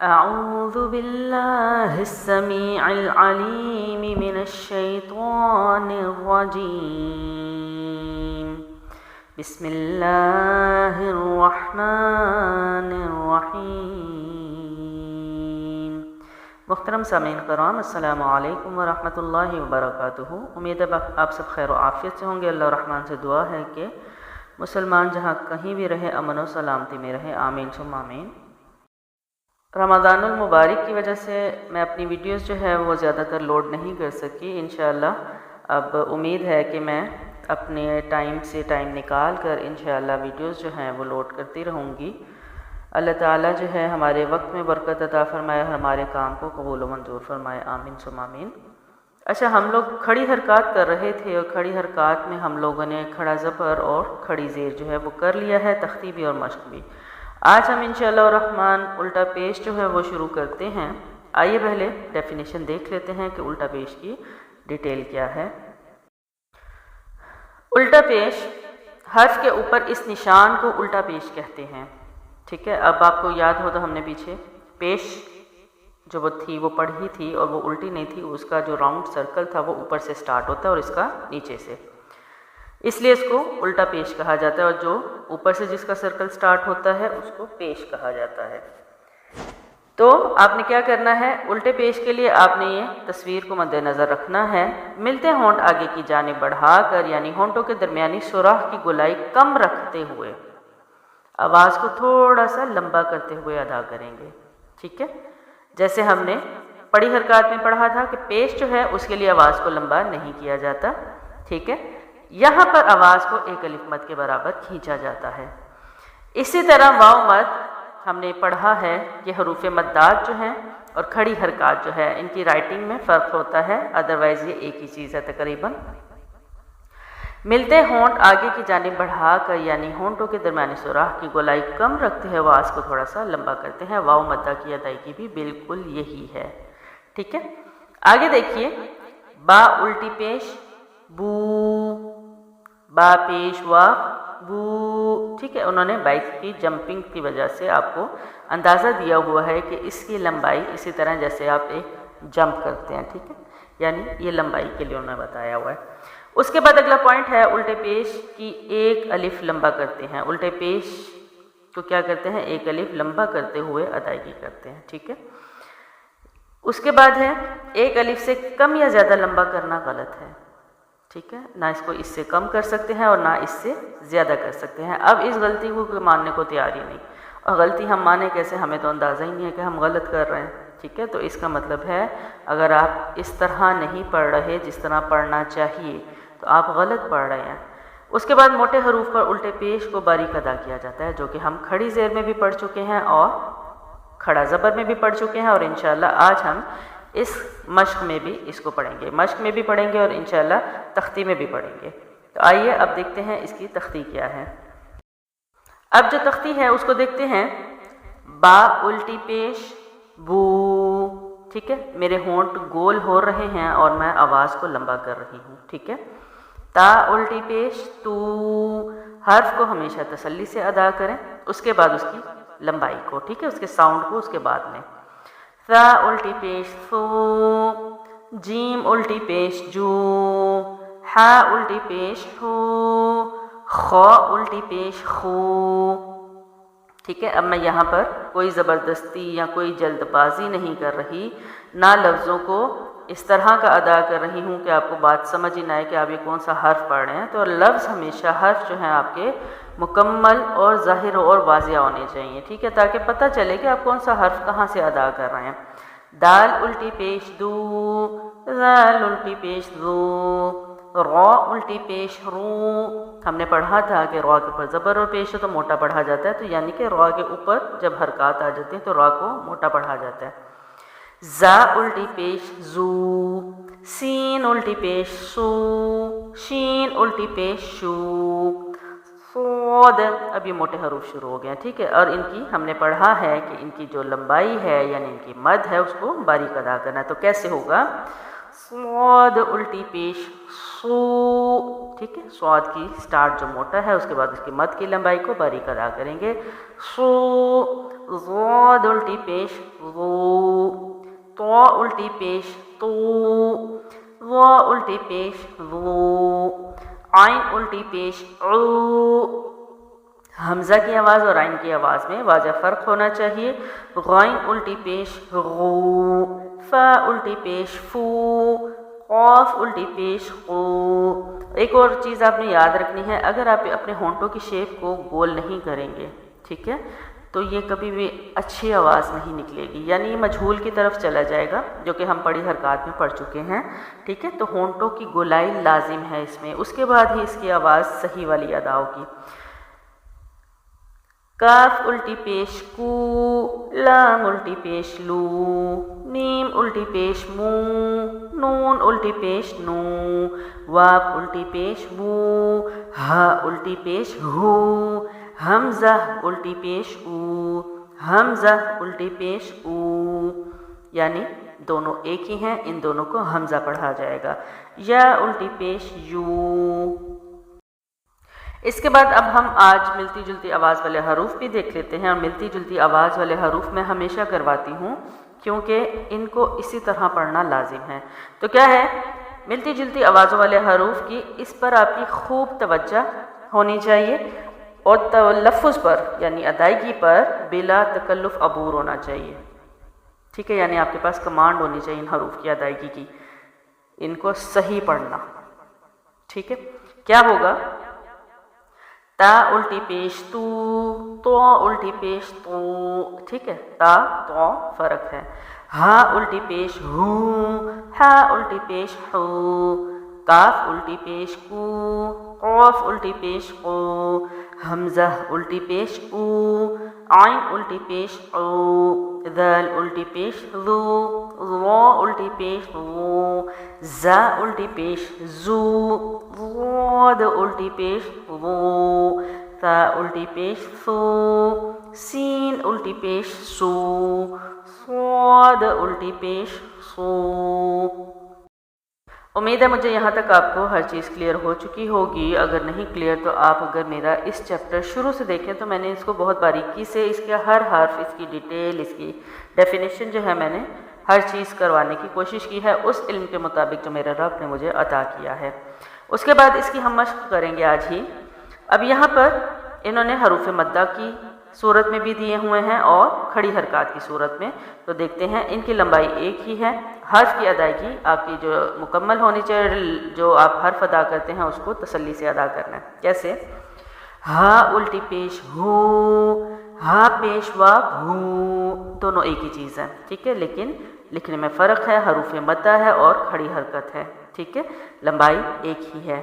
أعوذ بالله السميع العليم من الشيطان الرجيم بسم الله الرحمن الرحیم۔ محترم سامعین کرام، السلام علیکم ورحمۃ اللہ وبرکاتہ۔ امید ہے آپ سب خیر و عافیت سے ہوں گے۔ اللہ الرحمن سے دعا ہے کہ مسلمان جہاں کہیں بھی رہے امن و سلامتی میں رہے، آمین ثم آمین۔ رمضان المبارک کی وجہ سے میں اپنی ویڈیوز جو ہے وہ زیادہ تر لوڈ نہیں کر سکی۔ انشاءاللہ اب امید ہے کہ میں اپنے ٹائم سے ٹائم نکال کر انشاءاللہ ویڈیوز جو ہیں وہ لوڈ کرتی رہوں گی۔ اللہ تعالیٰ جو ہے ہمارے وقت میں برکت عطا فرمائے، ہمارے کام کو قبول و منظور فرمائے، آمین ثم آمین۔ اچھا، ہم لوگ کھڑی حرکات کر رہے تھے اور کھڑی حرکات میں ہم لوگوں نے کھڑا زبر اور کھڑی زیر جو ہے وہ کر لیا ہے، تختی بھی اور مشق بھی۔ آج ہم انشاءاللہ الرحمن الٹا پیش جو ہے وہ شروع کرتے ہیں۔ آئیے پہلے ڈیفینیشن دیکھ لیتے ہیں کہ الٹا پیش کی ڈیٹیل کیا ہے۔ الٹا پیش حرف کے اوپر اس نشان کو الٹا پیش کہتے ہیں، ٹھیک ہے۔ اب آپ کو یاد ہو تو ہم نے پیچھے پیش جو وہ تھی وہ پڑھی تھی اور وہ الٹی نہیں تھی، اس کا جو راؤنڈ سرکل تھا وہ اوپر سے سٹارٹ ہوتا ہے اور اس کا نیچے سے، اس لیے اس کو الٹا پیش کہا جاتا ہے، اور جو اوپر سے جس کا سرکل سٹارٹ ہوتا ہے اس کو پیش کہا جاتا ہے۔ تو آپ نے کیا کرنا ہے، الٹے پیش کے لیے آپ نے یہ تصویر کو مد نظر رکھنا ہے۔ ملتے ہونٹ آگے کی جانب بڑھا کر، یعنی ہونٹوں کے درمیانی سوراخ کی گولائی کم رکھتے ہوئے آواز کو تھوڑا سا لمبا کرتے ہوئے ادا کریں گے، ٹھیک ہے۔ جیسے ہم نے پڑھی حرکات میں پڑھا تھا کہ پیش جو ہے اس کے لیے آواز کو لمبا نہیں کیا جاتا، ٹھیک ہے۔ یہاں پر آواز کو ایک الف مد کے برابر کھینچا جاتا ہے۔ اسی طرح واو مد ہم نے پڑھا ہے کہ حروف مدات جو ہیں اور کھڑی حرکات جو ہے ان کی رائٹنگ میں فرق ہوتا ہے، ادروائز یہ ایک ہی چیز ہے تقریباً۔ ملتے ہونٹ آگے کی جانب بڑھا کر، یعنی ہونٹوں کے درمیانی سوراخ کی گولائی کم رکھتے ہوئے آواز کو تھوڑا سا لمبا کرتے ہیں۔ واو مدہ کی ادائیگی بھی بالکل یہی ہے، ٹھیک ہے۔ آگے دیکھیے، با الٹی پیش بو، با پیش وا بو، ٹھیک ہے۔ انہوں نے بائک کی جمپنگ کی وجہ سے آپ کو اندازہ دیا ہوا ہے کہ اس کی لمبائی اسی طرح جیسے آپ ایک جمپ کرتے ہیں، ٹھیک ہے، یعنی یہ لمبائی کے لیے انہوں نے بتایا ہوا ہے۔ اس کے بعد اگلا پوائنٹ ہے، الٹے پیش کی ایک الف لمبا کرتے ہیں۔ الٹے پیش کو کیا کرتے ہیں، ایک الف لمبا کرتے ہوئے ادائیگی کرتے ہیں، ٹھیک ہے۔ اس کے بعد ہے، ایک الف سے کم یا زیادہ لمبا کرنا غلط ہے، ٹھیک ہے۔ نہ اس کو اس سے کم کر سکتے ہیں اور نہ اس سے زیادہ کر سکتے ہیں۔ اب اس غلطی کو ماننے کو تیار ہی نہیں، اور غلطی ہم مانیں کیسے، ہمیں تو اندازہ ہی نہیں ہے کہ ہم غلط کر رہے ہیں، ٹھیک ہے۔ تو اس کا مطلب ہے اگر آپ اس طرح نہیں پڑھ رہے جس طرح پڑھنا چاہیے تو آپ غلط پڑھ رہے ہیں۔ اس کے بعد موٹے حروف پر الٹے پیش کو باریک ادا کیا جاتا ہے، جو کہ ہم کھڑی زیر میں بھی پڑھ چکے ہیں اور کھڑا زبر میں بھی پڑھ چکے ہیں، اور انشاءاللہ آج ہم اس مشق میں بھی اس کو پڑھیں گے، مشق میں بھی پڑھیں گے اور انشاءاللہ تختی میں بھی پڑھیں گے۔ تو آئیے اب دیکھتے ہیں اس کی تختی کیا ہے۔ اب جو تختی ہے اس کو دیکھتے ہیں، با الٹی پیش بو، ٹھیک ہے۔ میرے ہونٹ گول ہو رہے ہیں اور میں آواز کو لمبا کر رہی ہوں، ٹھیک ہے۔ تا الٹی پیش تو، حرف کو ہمیشہ تسلی سے ادا کریں، اس کے بعد اس کی لمبائی کو، ٹھیک ہے، اس کے ساؤنڈ کو اس کے بعد میں۔ ثا الٹی پیش ثو، جیم الٹی پیش جو، ہا الٹی پیش ہو، خا الٹی پیش خو، ٹھیک ہے۔ اب میں یہاں پر کوئی زبردستی یا کوئی جلد بازی نہیں کر رہی، نہ لفظوں کو اس طرح کا ادا کر رہی ہوں کہ آپ کو بات سمجھ ہی نہ آئے کہ آپ یہ کون سا حرف پڑھ رہے ہیں۔ تو لفظ ہمیشہ حرف جو ہیں آپ کے مکمل اور ظاہر اور واضح ہونے چاہیے، ٹھیک ہے، تاکہ پتہ چلے کہ آپ کون سا حرف کہاں سے ادا کر رہے ہیں۔ دال الٹی پیش دو، ذال الٹی پیش ذو، را الٹی پیش رو۔ ہم نے پڑھا تھا کہ را کے اوپر زبر اور پیش ہے تو موٹا پڑھا جاتا ہے، تو یعنی کہ را کے اوپر جب حرکات آ جاتی ہیں تو را کو موٹا پڑھا جاتا ہے۔ زا الٹی پیش زو، سین الٹی پیش سو، شین الٹی پیش شو، صاد۔ اب یہ موٹے حروف شروع ہو گئے ہیں، ٹھیک ہے، اور ان کی ہم نے پڑھا ہے کہ ان کی جو لمبائی ہے یعنی ان کی مد ہے اس کو باریک ادا کرنا ہے۔ تو کیسے ہوگا، صاد الٹی پیش سو، ٹھیک ہے، صاد کی سٹارٹ جو موٹا ہے اس کے بعد اس کی مد کی لمبائی کو باریک ادا کریں گے. سو، ضاد الٹی پیش ضو، تو الٹی پیش تو، وا الٹی پیش ضو، عین الٹی پیش عو. حمزہ کی آواز اور عین کی آواز میں واضح فرق ہونا چاہیے. غین الٹی پیش غو، فا الٹی پیش فو، قاف الٹی پیش قو. ایک اور چیز آپ نے یاد رکھنی ہے، اگر آپ اپنے ہونٹوں کی شیپ کو گول نہیں کریں گے، ٹھیک ہے، تو یہ کبھی بھی اچھی آواز نہیں نکلے گی، یعنی یہ مجہول کی طرف چلا جائے گا، جو کہ ہم پڑھی حرکات میں پڑھ چکے ہیں. ٹھیک ہے، تو ہونٹوں کی گولائی لازم ہے اس میں، اس کے بعد ہی اس کی آواز صحیح والی ادا ہوگی. کاف الٹی پیش کو، لام الٹی پیش لو، میم الٹی پیش مو، نون الٹی پیش نو، واو الٹی پیش وو، ہا الٹی پیش ہو، حمزہ الٹی پیش او، حمزہ الٹی پیش او. یعنی دونوں ایک ہی ہیں، ان دونوں کو حمزہ پڑھا جائے گا. یا الٹی پیش یو. اس کے بعد اب ہم آج ملتی جلتی آواز والے حروف بھی دیکھ لیتے ہیں، اور ملتی جلتی آواز والے حروف میں ہمیشہ کرواتی ہوں کیونکہ ان کو اسی طرح پڑھنا لازم ہے. تو کیا ہے ملتی جلتی آوازوں والے حروف کی، اس پر آپ کی خوب توجہ ہونی چاہیے، اور تلفظ پر یعنی ادائیگی پر بلا تکلف عبور ہونا چاہیے. ٹھیک ہے، یعنی آپ کے پاس کمانڈ ہونی چاہیے ان حروف کی ادائیگی کی، ان کو صحیح پڑھنا. ٹھیک ہے، کیا ہوگا؟ تا الٹی پیش تو، تو الٹی پیش تو. ٹھیک ہے، تا تو فرق ہے. ہا الٹی پیش ہو، ہا الٹی پیش ہو. کاف الٹی پیش کو، قاف الٹی پیش قو. حمزہ الٹی پیش او، عین الٹی پیش او. ذال الٹی پیش ذو، ظا الٹی پیش ظو، زا الٹی پیش زو، ضاد الٹی پیش ضو، تا الٹی پیش ثو، سین الٹی پیش سو، صاد الٹی پیش صو. امید ہے مجھے یہاں تک آپ کو ہر چیز کلیئر ہو چکی ہوگی. اگر نہیں کلیئر تو آپ اگر میرا اس چیپٹر شروع سے دیکھیں تو میں نے اس کو بہت باریکی سے اس کے ہر حرف، اس کی ڈیٹیل، اس کی ڈیفینیشن جو ہے میں نے ہر چیز کروانے کی کوشش کی ہے اس علم کے مطابق جو میرے رب نے مجھے عطا کیا ہے. اس کے بعد اس کی ہم مشق کریں گے آج ہی. اب یہاں پر انہوں نے حروف مدہ کی صورت میں بھی دیے ہوئے ہیں اور کھڑی حرکات کی صورت میں. تو دیکھتے ہیں، ان کی لمبائی ایک ہی ہے. حرف کی ادائیگی آپ کی جو مکمل ہونی چاہیے، جو آپ حرف ادا کرتے ہیں اس کو تسلی سے ادا کرنا ہے. کیسے؟ ہا الٹی پیش ہو، ہا پیش وا ہو. دونوں ایک ہی چیز ہے، ٹھیک ہے، لیکن لکھنے میں فرق ہے. حروف مدہ ہے اور کھڑی حرکت ہے، ٹھیک ہے، لمبائی ایک ہی ہے.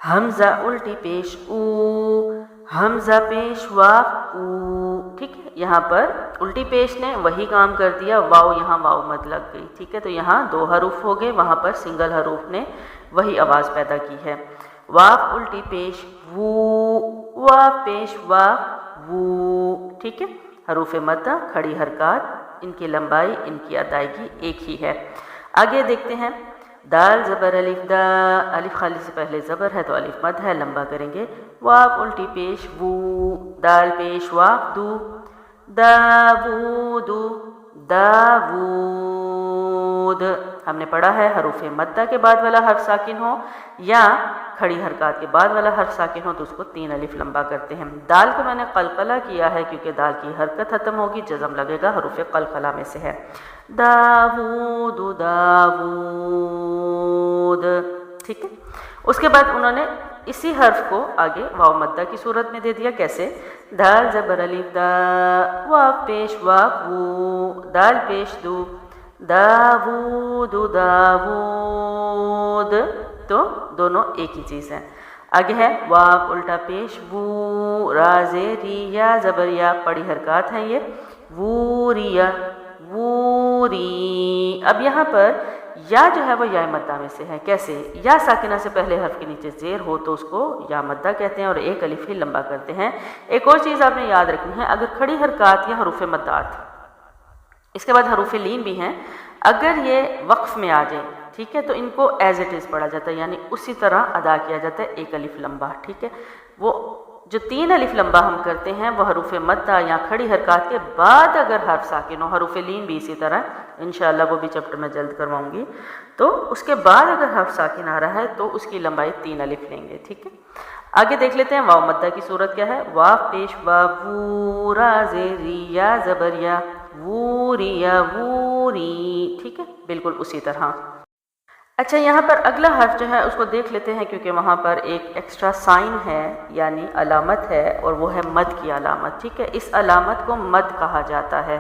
حمزہ الٹی پیش او، حمزہ پیش وا او. ٹھیک ہے، یہاں پر الٹی پیش نے وہی کام کر دیا، واؤ یہاں واؤ مد لگ گئی. ٹھیک ہے، تو یہاں دو حروف ہو گئے، وہاں پر سنگل حروف نے وہی آواز پیدا کی ہے. واف الٹی پیش وو، وا پیش وا وو. ٹھیک ہے، حروف مدہ کھڑی حرکات، ان کی لمبائی، ان کی ادائیگی ایک ہی ہے. آگے دیکھتے ہیں. دال زبر الف دا، الف خالی سے پہلے زبر ہے تو الف مد ہے، لمبا کریں گے. واف الٹی پیش وو، دال پیش واف دو، داود، داود. ہم نے پڑھا ہے حروف مدہ کے بعد والا حرف ساکن ہو یا کھڑی حرکات کے بعد والا حرف ساکن ہو تو اس کو 3 الف لمبا کرتے ہیں. دال کو میں نے قلقلہ کیا ہے کیونکہ دال کی حرکت ختم ہوگی، جزم لگے گا، حروف قلقلہ میں سے ہے. داود، داود. ٹھیک ہے، اس کے بعد انہوں نے اسی حرف کو آگے واو مدہ کی صورت میں دے دیا. کیسے؟ دال زبر الف دا، واو پیش واو وو، دال پیش دو، داود، داود. تو دونوں ایک ہی چیز ہیں. آگے ہے واو الٹا پیش وو، را زیری یا زبر یا، پڑی حرکات ہیں یہ. ووریا، ووری. اب یہاں پر یا جو ہے وہ یا مدہ میں سے ہے. کیسے؟ یا ساکنہ سے پہلے حرف کے نیچے زیر ہو تو اس کو یا مدہ کہتے ہیں اور ایک الف ہی لمبا کرتے ہیں. ایک اور چیز آپ نے یاد رکھنی ہے، اگر کھڑی حرکات یا حروف مدات، اس کے بعد حروف لین بھی ہیں، اگر یہ وقف میں آ جائیں، ٹھیک ہے، تو ان کو ایز اٹ از پڑھا جاتا ہے، یعنی اسی طرح ادا کیا جاتا ہے ایک الف لمبا، ٹھیک ہے۔ وہ جو 3 الف لمبا ہم کرتے ہیں وہ حروف مدہ یا کھڑی حرکات کے بعد اگر حرف ساکن ہو، حروف لین بھی اسی طرح، انشاءاللہ وہ بھی چیپٹر میں جلد کرواؤں گی، تو اس کے بعد اگر حرف ساکن آ رہا ہے تو اس کی لمبائی 3 الف لیں گے، ٹھیک ہے۔ آگے دیکھ لیتے ہیں واو مدہ کی صورت کیا ہے۔ واو پیش وا، وو را زیر ری، یا زبر یا، ووریا ووری، ٹھیک ہے، بالکل اسی طرح۔ اچھا، یہاں پر اگلا حرف جو ہے اس کو دیکھ لیتے ہیں، کیونکہ وہاں پر ایک ایکسٹرا سائن ہے، یعنی علامت ہے، اور وہ ہے مد کی علامت، ٹھیک ہے۔ اس علامت کو مد کہا جاتا ہے۔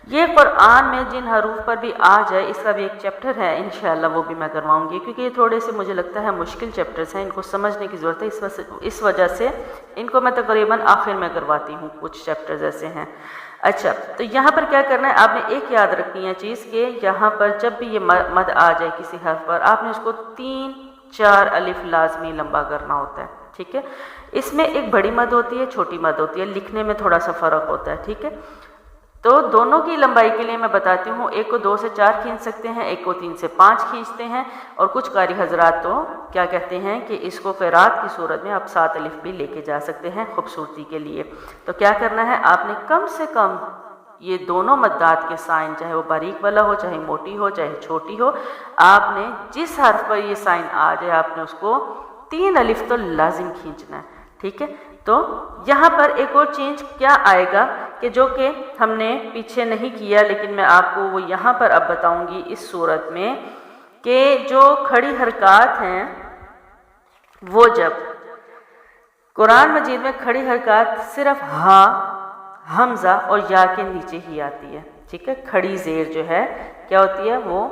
یہ قرآن میں جن حروف پر بھی آ جائے، اس کا بھی ایک چیپٹر ہے انشاءاللہ، وہ بھی میں کرواؤں گی، کیونکہ یہ تھوڑے سے مجھے لگتا ہے مشکل چیپٹرز ہیں، ان کو سمجھنے کی ضرورت ہے، اس وجہ سے ان کو میں تقریباً آخر میں کرواتی ہوں، کچھ چیپٹرز ایسے ہیں۔ اچھا، تو یہاں پر کیا کرنا ہے، آپ نے ایک یاد رکھنی ہے چیز، کہ یہاں پر جب بھی یہ مد آ جائے کسی حرف پر، آپ نے اس کو 3-4 الف لازمی لمبا کرنا ہوتا ہے، ٹھیک ہے۔ اس میں ایک بڑی مد ہوتی ہے، چھوٹی مد ہوتی ہے، لکھنے میں تھوڑا سا فرق ہوتا ہے، ٹھیک ہے۔ تو دونوں کی لمبائی کے لیے میں بتاتی ہوں، ایک کو 2 سے 4 کھینچ سکتے ہیں، ایک کو 3 سے 5 کھینچتے ہیں، اور کچھ قاری حضرات تو کیا کہتے ہیں کہ اس کو قرات کی صورت میں آپ 7 الف بھی لے کے جا سکتے ہیں خوبصورتی کے لیے۔ تو کیا کرنا ہے، آپ نے کم سے کم یہ دونوں مدات کے سائن، چاہے وہ باریک والا ہو، چاہے موٹی ہو، چاہے چھوٹی ہو، آپ نے جس حرف پر یہ سائن آ جائے آپ نے اس کو 3 الف تو لازم کھینچنا ہے، ٹھیک ہے۔ تو یہاں پر ایک اور چینج کیا آئے گا کہ جو کہ ہم نے پیچھے نہیں کیا، لیکن میں آپ کو وہ یہاں پر اب بتاؤں گی اس صورت میں، کہ جو کھڑی حرکات ہیں وہ جب قرآن مجید میں کھڑی حرکات صرف ہا، حمزہ اور یا کے نیچے ہی آتی ہے، ٹھیک ہے۔ کھڑی زیر جو ہے کیا ہوتی ہے، وہ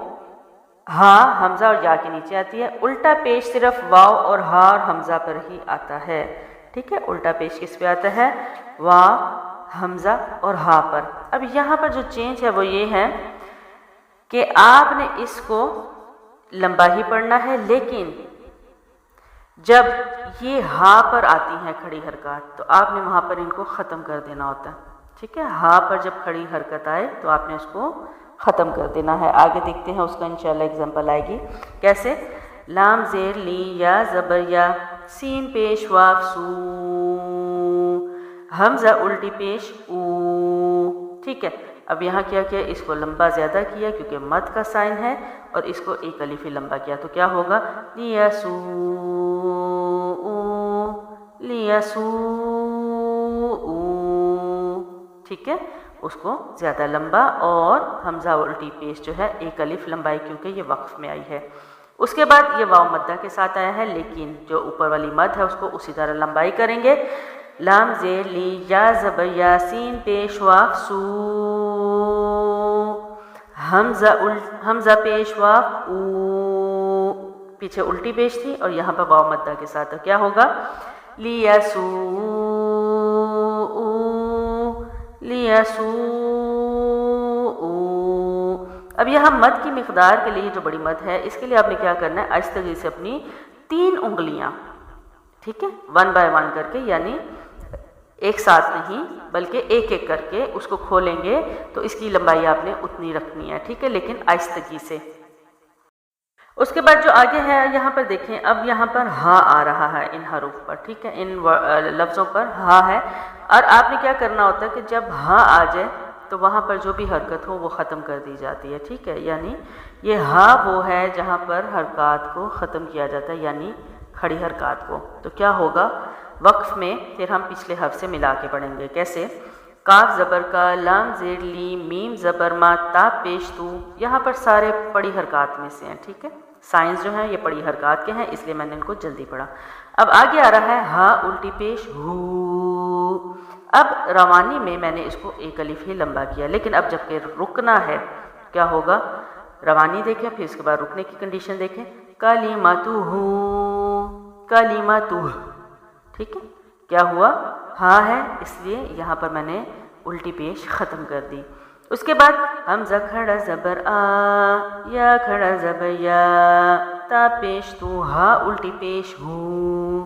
ہا، حمزہ اور یا کے نیچے آتی ہے۔ الٹا پیش صرف واو اور ہا اور حمزہ پر ہی آتا ہے، ٹھیک ہے۔ الٹا پیش کس پہ آتا ہے، واو، حمزہ اور ہا پر۔ اب یہاں پر جو چینج ہے وہ یہ ہے کہ آپ نے اس کو لمبا ہی پڑھنا ہے، لیکن جب یہ ہا پر آتی ہیں کھڑی حرکات تو آپ نے وہاں پر ان کو ختم کر دینا ہوتا ہے، ٹھیک ہے۔ ہا پر جب کھڑی حرکت آئے تو آپ نے اس کو ختم کر دینا ہے۔ آگے دیکھتے ہیں اس کا انشاءاللہ اگزامپل آئے گی کیسے۔ لام زیر لی، یا زبر یا، سین پیش واف سو، حمزہ الٹی پیش او، ٹھیک ہے۔ اب یہاں کیا کیا، اس کو لمبا زیادہ کیا کیونکہ مد کا سائن ہے، اور اس کو ایک الف ہی لمبا کیا، تو کیا ہوگا، لیا سو، لیا سو، ٹھیک ہے۔ اس کو زیادہ لمبا، اور حمزہ الٹی پیش جو ہے ایک الف لمبائی کیونکہ یہ وقف میں آئی ہے۔ اس کے بعد یہ واو مدہ کے ساتھ آیا ہے، لیکن جو اوپر والی مد ہے اس کو اسی طرح لمبائی کریں گے۔ لام زیر لی، یا زبر یا، سین پیش واف سو، حمزہ پیش واف او، پیچھے الٹی پیش تھی اور یہاں پر واو مدہ کے ساتھ، تو کیا ہوگا، لیا سو، لیا سو۔ اب یہاں مد کی مقدار کے لیے جو بڑی مد ہے، اس کے لیے آپ نے کیا کرنا ہے، آہستگی سے اپنی 3 انگلیاں، ٹھیک ہے، 1 بائی 1 کر کے، یعنی ایک ساتھ نہیں بلکہ ایک ایک کر کے اس کو کھولیں گے، تو اس کی لمبائی آپ نے اتنی رکھنی ہے، ٹھیک ہے، لیکن آہستگی سے۔ اس کے بعد جو آگے ہے یہاں پر دیکھیں، اب یہاں پر ہا آ رہا ہے ان حروف پر، ٹھیک ہے، ان لفظوں پر ہا ہے، اور آپ نے کیا کرنا ہوتا ہے کہ جب ہا آ جائے تو وہاں پر جو بھی حرکت ہو وہ ختم کر دی جاتی ہے، ٹھیک ہے۔ یعنی یہ ہا وہ ہے جہاں پر حرکات کو ختم کیا جاتا ہے، یعنی کھڑی حرکات کو، تو کیا ہوگا، وقف میں پھر ہم پچھلے حرف سے ملا کے پڑھیں گے، کیسے، کاف زبر کا، لام زیر لی، میم زبر ما، تا پیش تو، یہاں پر سارے پڑی حرکات میں سے ہیں، ٹھیک ہے۔ سائنس جو ہیں یہ پڑی حرکات کے ہیں، اس لیے میں نے ان کو جلدی پڑھا۔ اب آگے آ رہا ہے ہا الٹی پیش ہو۔ اب روانی میں نے اس کو ایک الف ہی لمبا کیا، لیکن اب جب کہ رکنا ہے کیا ہوگا، روانی دیکھیں پھر اس کے بعد رکنے کی کنڈیشن دیکھیں، کلیماتو ہو، کلیماتو، ٹھیک ہے۔ کیا ہوا، ہاں ہے، اس لیے یہاں پر میں نے الٹی پیش ختم کر دی۔ اس کے بعد حمزہ کھڑا زبر آ، یا کھڑا زبر یا، تا پیش تو، ہا الٹی پیش ہو،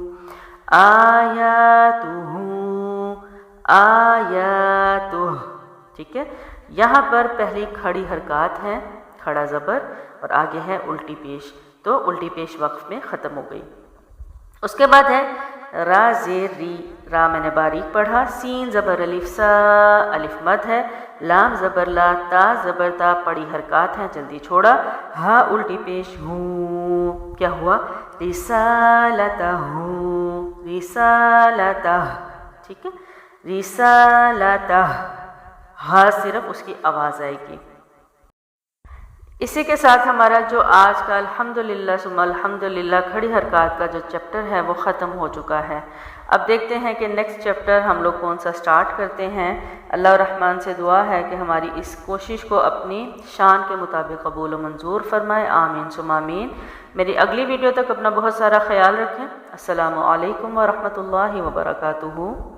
آیاتو ہو، آیاتو، ٹھیک ہے۔ یہاں پر پہلی کھڑی حرکات ہیں، کھڑا زبر اور آگے ہے الٹی پیش، تو الٹی پیش وقف میں ختم ہو گئی۔ اس کے بعد ہے را زیر ری، را میں نے باریک پڑھا، سین زبر الف سا، الف مد ہے، لام زبر لا، تا زبر تا، پڑی حرکات ہیں جلدی چھوڑا، ہا الٹی پیش ہوں، کیا ہوا؟ رسالتہ، رسالتہ، ٹھیک ہے، رسالتہ، ہا صرف اس کی آواز آئے گی۔ اسی کے ساتھ ہمارا جو آج کا الحمدللہ ثم الحمدللہ کھڑی حرکات کا جو چیپٹر ہے وہ ختم ہو چکا ہے۔ اب دیکھتے ہیں کہ نیکسٹ چیپٹر ہم لوگ کون سا سٹارٹ کرتے ہیں۔ اللہ الرحمن سے دعا ہے کہ ہماری اس کوشش کو اپنی شان کے مطابق قبول و منظور فرمائے، آمین ثم آمین۔ میری اگلی ویڈیو تک اپنا بہت سارا خیال رکھیں۔ السلام علیکم ورحمۃ اللہ وبرکاتہ۔